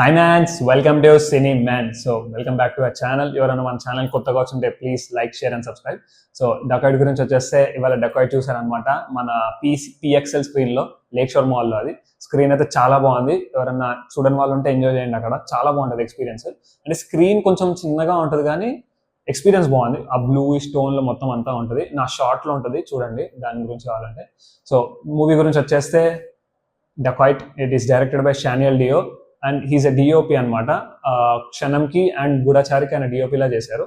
Hi mans, welcome to Cine Man. So welcome back to our channel. ఎవరైనా మన channel కొత్తగా వచ్చుంటే please like, share and subscribe. So Dacoit గురించి వచ్చేస్తే ఇవాళ డకాయిట్ చూసారనమాట మన పిఎక్స్ఎల్ స్క్రీన్లో, లేక్ షోర్ మాల్లో. అది స్క్రీన్ అయితే చాలా బాగుంది. ఎవరైనా చూడని వాళ్ళు ఉంటే ఎంజాయ్ చేయండి. అక్కడ చాలా బాగుంటుంది ఎక్స్పీరియన్స్. అంటే స్క్రీన్ కొంచెం చిన్నగా ఉంటుంది కానీ ఎక్స్పీరియన్స్ బాగుంది. ఆ బ్లూ స్టోన్లో మొత్తం అంతా ఉంటుంది. నా షార్ట్లో ఉంటుంది, చూడండి దాని గురించి కావాలంటే. సో మూవీ గురించి వచ్చేస్తే Dacoit, it is directed by Shaneil Deo and he's a DOP అనమాట. క్షణంకి అండ్ గూఢచారికి ఆయన డిఓపిలా చేశారు.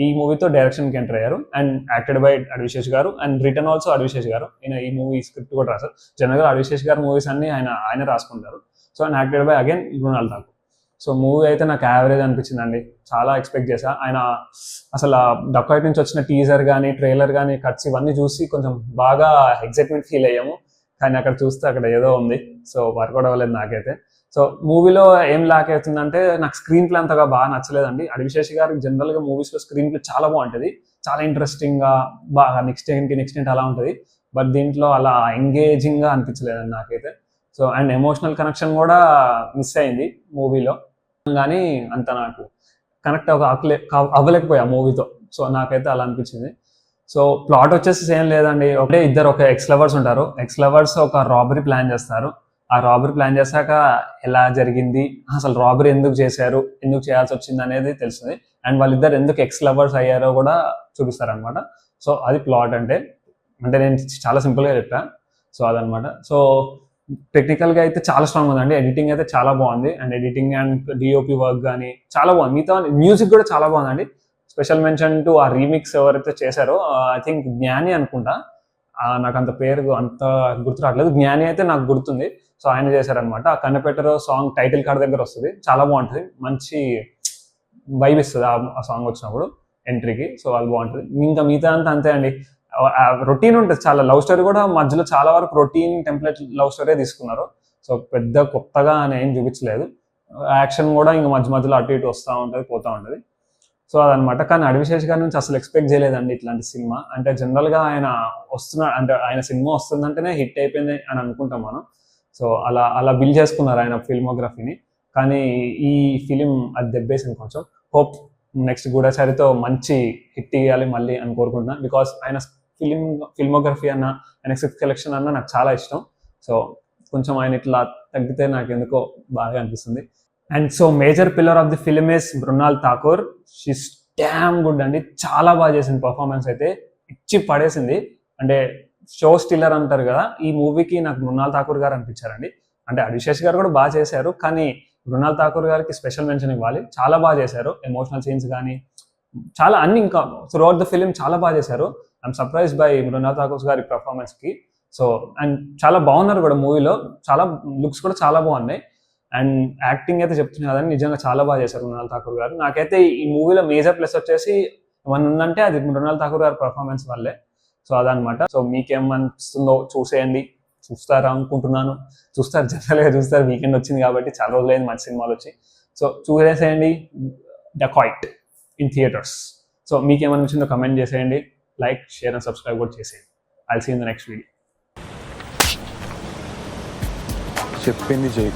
ఈ మూవీతో డైరెక్షన్కి ఎంటర్ అయ్యారు అండ్ యాక్టెడ్ బై అడ్విశేష్ గారు అండ్ రిటర్న్ ఆల్సో అడ్విశేష్ గారు. ఈయన ఈ మూవీ స్క్రిప్ట్ కూడా రాశారు. జనరల్గా అడ్విశేష్ గారు మూవీస్ అన్ని ఆయన రాసుకుంటారు. So and acted by again Mrunal Thakur. So movie అయితే నాకు యావరేజ్ అనిపించిందండి. చాలా ఎక్స్పెక్ట్ చేశా. ఆయన అసలు డకాయిట్ నుంచి వచ్చిన టీజర్ కానీ, ట్రైలర్ కానీ, కట్స్ ఇవన్నీ చూసి కొంచెం బాగా ఎగ్జైట్మెంట్ ఫీల్ అయ్యాము. కానీ అక్కడ చూస్తే అక్కడ ఏదో ఉంది. సో వర్కౌట్ అవ్వలేదు నాకైతే. సో మూవీలో ఏం లాక్ అవుతుందంటే, నాకు స్క్రీన్ ప్లే అంతగా బాగా నచ్చలేదండి. అడ్విశేష్ గారికి జనరల్గా మూవీస్లో స్క్రీన్ ప్లే చాలా బాగుంటుంది, చాలా ఇంట్రెస్టింగ్గా, బాగా నెక్స్ట్ ఏంటి అలా ఉంటుంది. బట్ దీంట్లో అలా ఎంగేజింగ్గా అనిపించలేదండి నాకైతే. సో అండ్ ఎమోషనల్ కనెక్షన్ కూడా మిస్ అయింది మూవీలో, కానీ అంత నాకు కనెక్ట్ అవ్వలేకపోయా మూవీతో. సో నాకైతే అలా అనిపించింది. సో ప్లాట్ వచ్చేసి ఏం లేదండి. ఇద్దరు ఒక ఎక్స్ లవర్స్ ఉంటారు. ఎక్స్ లవర్స్ ఒక రాబరీ ప్లాన్ చేస్తారు. ఆ రాబరీ ప్లాన్ చేశాక ఎలా జరిగింది, అసలు రాబరీ ఎందుకు చేశారు, ఎందుకు చేయాల్సి వచ్చింది అనేది తెలుస్తుంది. అండ్ వాళ్ళిద్దరు ఎందుకు ఎక్స్ లవర్స్ అయ్యారో కూడా చూపిస్తారనమాట. సో అది ప్లాట్ అంటే నేను చాలా సింపుల్గా చెప్పాను. సో అదనమాట. సో టెక్నికల్గా అయితే చాలా స్ట్రాంగ్ ఉందండి. ఎడిటింగ్ అయితే చాలా బాగుంది. And editing and DOP work కానీ చాలా బాగుంది. మిగతా మ్యూజిక్ కూడా చాలా బాగుందండి. స్పెషల్ మెన్షన్ టు ఆ రీమిక్స్ ఎవరైతే చేశారో, ఐ థింక్ జ్ఞాని అనుకుంటా, నాకు అంత పేరు అంత గుర్తు రావట్లేదు. జ్ఞాని అయితే నాకు గుర్తుంది. సో ఆయన చేశారనమాట. ఆ కన్నపెట్టరో సాంగ్ టైటిల్ కార్డ్ దగ్గర వస్తుంది, చాలా బాగుంటుంది. మంచి వైబ్ ఇస్తుంది ఆ సాంగ్ వచ్చినప్పుడు ఎంట్రీకి. సో అది బాగుంటుంది. ఇంకా మిగతా అంతా అంతే అండి. రొటీన్ ఉంటుంది చాలా. లవ్ స్టోరీ కూడా మధ్యలో చాలా వరకు రొటీన్ టెంప్లెట్ లవ్ స్టోరీ తీసుకున్నారు. సో పెద్ద కొత్తగా అని ఏం చూపించలేదు. యాక్షన్ కూడా ఇంకా మధ్యలో అటు ఇటు వస్తూ ఉంటుంది, పోతూ ఉంటుంది. సో అదనమాట. కానీ అడ్విశేష్ గారి నుంచి అసలు ఎక్స్పెక్ట్ చేయలేదండి ఇట్లాంటి సినిమా. అంటే జనరల్గా ఆయన వస్తున్నాడు అంటే, ఆయన సినిమా వస్తుందంటేనే హిట్ అయిపోయింది అని అనుకుంటాం మనం. సో అలా బిల్డ్ చేసుకున్నారు ఆయన ఫిల్మోగ్రఫీని. కానీ ఈ ఫిలిం అది దెబ్బేసింది కొంచెం. హోప్ నెక్స్ట్ గూఢచారితో మంచి హిట్ ఇవ్వాలి మళ్ళీ అని కోరుకుంటున్నాను. బికాస్ ఆయన ఫిల్మోగ్రఫీ అన్న, ఆయన స్క్రిప్ట్ కలెక్షన్ అన్న నాకు చాలా ఇష్టం. సో కొంచెం ఆయన ఇట్లా తగ్గితే నాకు ఎందుకో బాగా అనిపిస్తుంది. And so major pillar of the film is Mrunal Thakur. She's damn good అండి. చాలా బాగా చేసింది. పర్ఫార్మెన్స్ అయితే ఇచ్చి పడేసింది. అంటే షో స్టిల్లర్ అంటారు కదా, ఈ మూవీకి నాకు మృణాల్ ఠాకూర్ గారు అనిపించారండి. అంటే అడ్విశేష్ గారు కూడా బాగా చేశారు, కానీ మృణాల్ ఠాకూర్ గారికి స్పెషల్ మెన్షన్ ఇవ్వాలి. చాలా బాగా చేశారు. ఎమోషనల్ సీన్స్ కానీ చాలా అన్ని, ఇంకా త్రూఅవుట్ ద ఫిలిం చాలా బాగా చేశారు. I'm surprise by Mrunal Thakur గారి పర్ఫార్మెన్స్కి. సో అండ్ చాలా బాగున్నారు కూడా మూవీలో. చాలా లుక్స్ కూడా చాలా బాగున్నాయి. అండ్ యాక్టింగ్ అయితే చెప్తున్నా కదండి, నిజంగా చాలా బాగా చేశారు మృణాల్ ఠాకూర్ గారు. నాకైతే ఈ మూవీలో మేజర్ ప్లస్ వచ్చేసి ఏమన్నా ఉందంటే అది మృణాల్ ఠాకూర్ గారి పర్ఫార్మెన్స్ వల్లే. సో అదనమాట. సో మీకేమనిపిస్తుందో చూసేయండి. చూస్తారు అనుకుంటున్నాను. చూస్తారు, జనరల్గా చూస్తారు. వీకెండ్ వచ్చింది కాబట్టి, చాలా రోజులైంది మంచి సినిమాలు వచ్చి. సో చూసేసేయండి డకాయిట్ ఇన్ థియేటర్స్. సో మీకేమనిపించిందో కమెంట్ చేసేయండి. లైక్, షేర్ అండ్ సబ్స్క్రైబ్ కూడా చేసేయండి. I'll see in the next video. చెప్పింది చేయి.